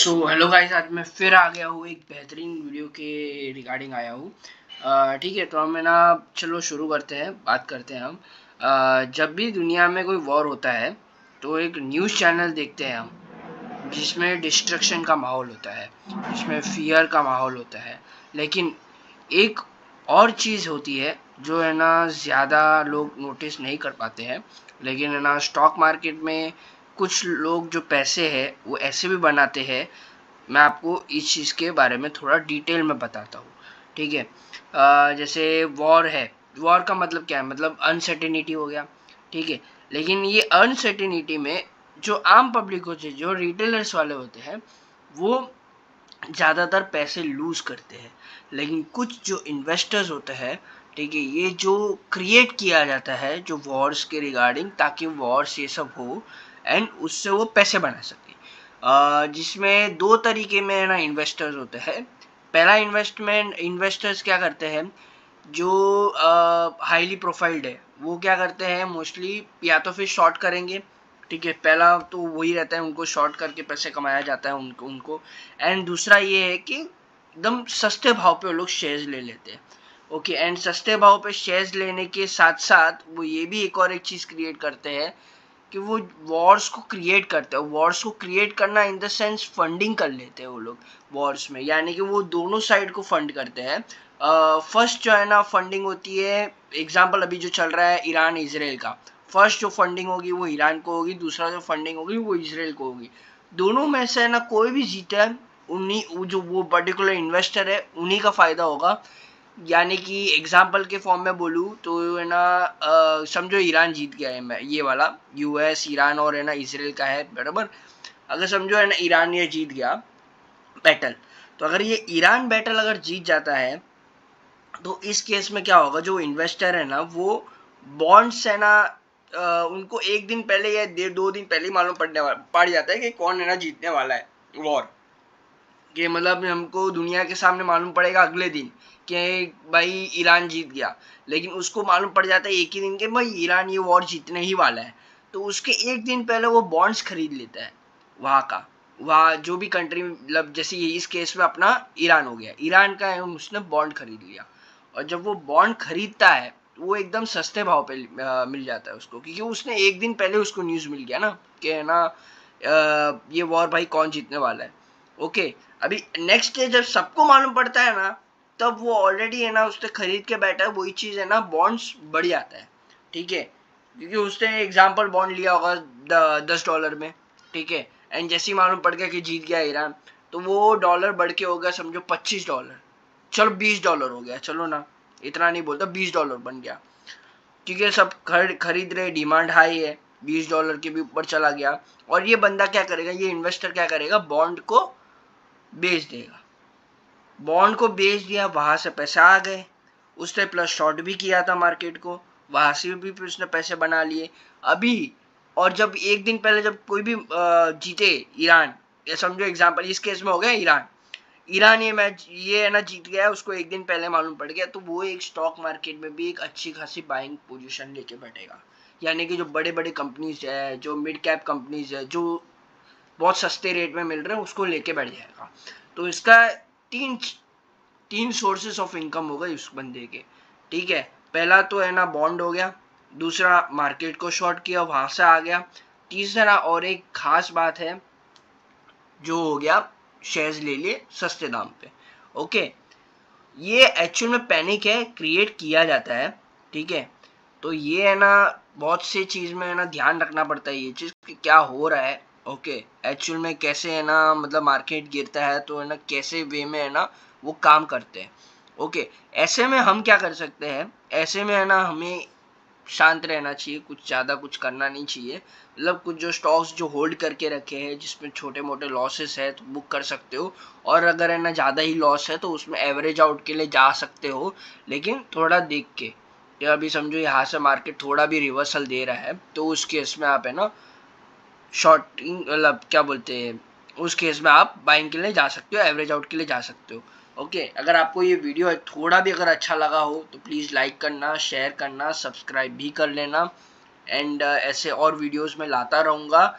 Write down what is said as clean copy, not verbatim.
So hello guys, आज मैं फिर आ गया हूँ एक बेहतरीन वीडियो के रिगार्डिंग आया हूँ। ठीक है, तो हम है ना, चलो शुरू करते हैं, बात करते हैं हम। जब भी दुनिया में कोई वॉर होता है तो एक न्यूज़ चैनल देखते हैं हम, जिसमें डिस्ट्रक्शन का माहौल होता है, जिसमें फियर का माहौल होता है। लेकिन एक और चीज़ होती है जो है ना ज़्यादा लोग नोटिस नहीं कर पाते हैं, लेकिन है ना स्टॉक मार्केट में कुछ लोग जो पैसे है वो ऐसे भी बनाते हैं। मैं आपको इस चीज़ के बारे में थोड़ा डिटेल में बताता हूँ। ठीक है, जैसे वॉर है, वॉर का मतलब क्या है, मतलब अनसर्टेनिटी हो गया। ठीक है, लेकिन ये अनसर्टेनिटी में जो आम पब्लिक होते हैं, जो रिटेलर्स वाले होते हैं, वो ज़्यादातर पैसे लूज़ करते हैं। लेकिन कुछ जो इन्वेस्टर्स होते हैं, ठीक है, ये जो क्रिएट किया जाता है जो वॉर्स के रिगार्डिंग, ताकि वॉर्स ये सब हो एंड उससे वो पैसे बना सके। जिसमें दो तरीके में ना इन्वेस्टर्स होते हैं। पहला इन्वेस्टर्स क्या करते हैं, जो हाईली प्रोफाइल्ड है, वो क्या करते हैं मोस्टली, या तो फिर शॉर्ट करेंगे। ठीक है, पहला तो वही रहता है, उनको शॉर्ट करके पैसे कमाया जाता है उनको। एंड दूसरा ये है कि एकदम सस्ते भाव पे वो लोग शेयर्स ले लेते हैं। ओके, एंड सस्ते भाव पे शेयर्स लेने के साथ साथ वो ये भी एक और एक चीज़ क्रिएट करते हैं कि वो वॉर्स को क्रिएट करते हैं। वॉर्स को क्रिएट करना इन द सेंस फंडिंग कर लेते हैं वो लोग वॉर्स में, यानी कि वो दोनों साइड को फंड करते हैं। फर्स्ट जो है ना फंडिंग होती है, एग्जांपल अभी जो चल रहा है ईरान इजराइल का, फर्स्ट जो फंडिंग होगी वो ईरान को होगी, दूसरा जो फंडिंग होगी वो इजराइल को होगी। दोनों में से है ना कोई भी जीता है, उन्हीं जो वो पर्टिकुलर इन्वेस्टर है उन्हीं का फायदा होगा। यानी कि एग्जाम्पल के फॉर्म में बोलूँ तो है ना, समझो ईरान जीत गया है, मैं ये वाला यूएस ईरान और है ना इसराइल का है, बराबर। अगर समझो है ना ईरान ये जीत गया बैटल, तो अगर ये ईरान बैटल अगर जीत जाता है तो इस केस में क्या होगा, जो इन्वेस्टर है ना वो बॉन्ड्स है ना, उनको एक दिन पहले या 2 दिन पहले ही मालूम पड़ जाता है कि कौन है ना जीतने वाला है वॉर कि, मतलब हमको दुनिया के सामने मालूम पड़ेगा अगले दिन कि भाई ईरान जीत गया। लेकिन उसको मालूम पड़ जाता है एक ही दिन के भाई ईरान ये वॉर जीतने ही वाला है। तो उसके एक दिन पहले वो बॉन्ड्स खरीद लेता है वहाँ का, वहाँ जो भी कंट्री, मतलब जैसे ये इस केस में अपना ईरान हो गया, ईरान का है, उसने बॉन्ड खरीद लिया। और जब वो बॉन्ड खरीदता है तो वो एकदम सस्ते भाव पे मिल जाता है उसको, क्योंकि उसने एक दिन पहले उसको न्यूज़ मिल गया ना कि है ना ये वॉर भाई कौन जीतने वाला है। ओके, अभी नेक्स्ट डे जब सबको मालूम पड़ता है ना, तब वो ऑलरेडी है ना उसने खरीद के बैठा है, वही चीज़ है ना बॉन्ड्स बढ़ जाता है। ठीक है, क्योंकि उसने एग्जाम्पल बॉन्ड लिया होगा $10 में। ठीक है, एंड जैसे ही मालूम पड़ गया कि जीत गया ईरान, तो वो डॉलर बढ़ के हो गया समझो $25, चलो $20 हो गया, चलो ना इतना नहीं बोलता, $20 बन गया, क्योंकि सब खरीद रहे, डिमांड हाई है, $20 के भी ऊपर चला गया। और ये बंदा क्या करेगा, ये इन्वेस्टर क्या करेगा, बॉन्ड को बेच देगा। बॉन्ड को बेच दिया, वहां से पैसे आ गए, उसने प्लस शॉर्ट भी किया था मार्केट को, वहां से भी फिर उसने पैसे बना लिए अभी। और जब एक दिन पहले जब कोई भी जीते ईरान, ये समझो एग्जांपल इस केस में हो गया ईरान, ईरान ये मैच ये है ना जीत गया, उसको एक दिन पहले मालूम पड़ गया, तो वो एक स्टॉक मार्केट में भी एक अच्छी खासी बाइंग पोजीशन लेके बैठेगा। यानी कि जो बड़े बड़े कंपनीज है, जो मिड कैप कंपनीज है, जो बहुत सस्ते रेट में मिल रहे हैं, उसको लेके बैठ जाएगा। तो इसका तीन तीन सोर्सेस ऑफ इनकम हो गई उस बंदे के। ठीक है, पहला तो है ना बॉन्ड हो गया, दूसरा मार्केट को शॉर्ट किया, वहां से आ गया, तीसरा और एक खास बात है जो हो गया, शेयर्स ले लिए सस्ते दाम पे। ओके, ये एक्चुअल में पैनिक है, क्रिएट किया जाता है। ठीक है, तो ये है ना बहुत से चीज में है ना ध्यान रखना पड़ता है ये चीज कि क्या हो रहा है। ओके, एक्चुअल में कैसे है ना, मतलब मार्केट गिरता है तो है ना कैसे वे में है ना वो काम करते हैं। ओके, ऐसे में हम क्या कर सकते हैं, ऐसे में है ना हमें शांत रहना चाहिए, कुछ ज़्यादा कुछ करना नहीं चाहिए। मतलब कुछ जो स्टॉक्स जो होल्ड करके रखे हैं जिसमें छोटे मोटे लॉसेस है तो बुक कर सकते हो, और अगर है ना ज़्यादा ही लॉस है तो उसमें एवरेज आउट के लिए जा सकते हो, लेकिन थोड़ा देख के। या अभी समझो यहाँ से मार्केट थोड़ा भी रिवर्सल दे रहा है तो उस केस में आप है ना शॉर्टिंग, मतलब क्या बोलते हैं, उस केस में आप बाइंग के लिए जा सकते हो, एवरेज आउट के लिए जा सकते हो। ओके, अगर आपको ये वीडियो थोड़ा भी अगर अच्छा लगा हो तो प्लीज़ लाइक करना, शेयर करना, सब्सक्राइब भी कर लेना। एंड ऐसे और वीडियोस में लाता रहूँगा।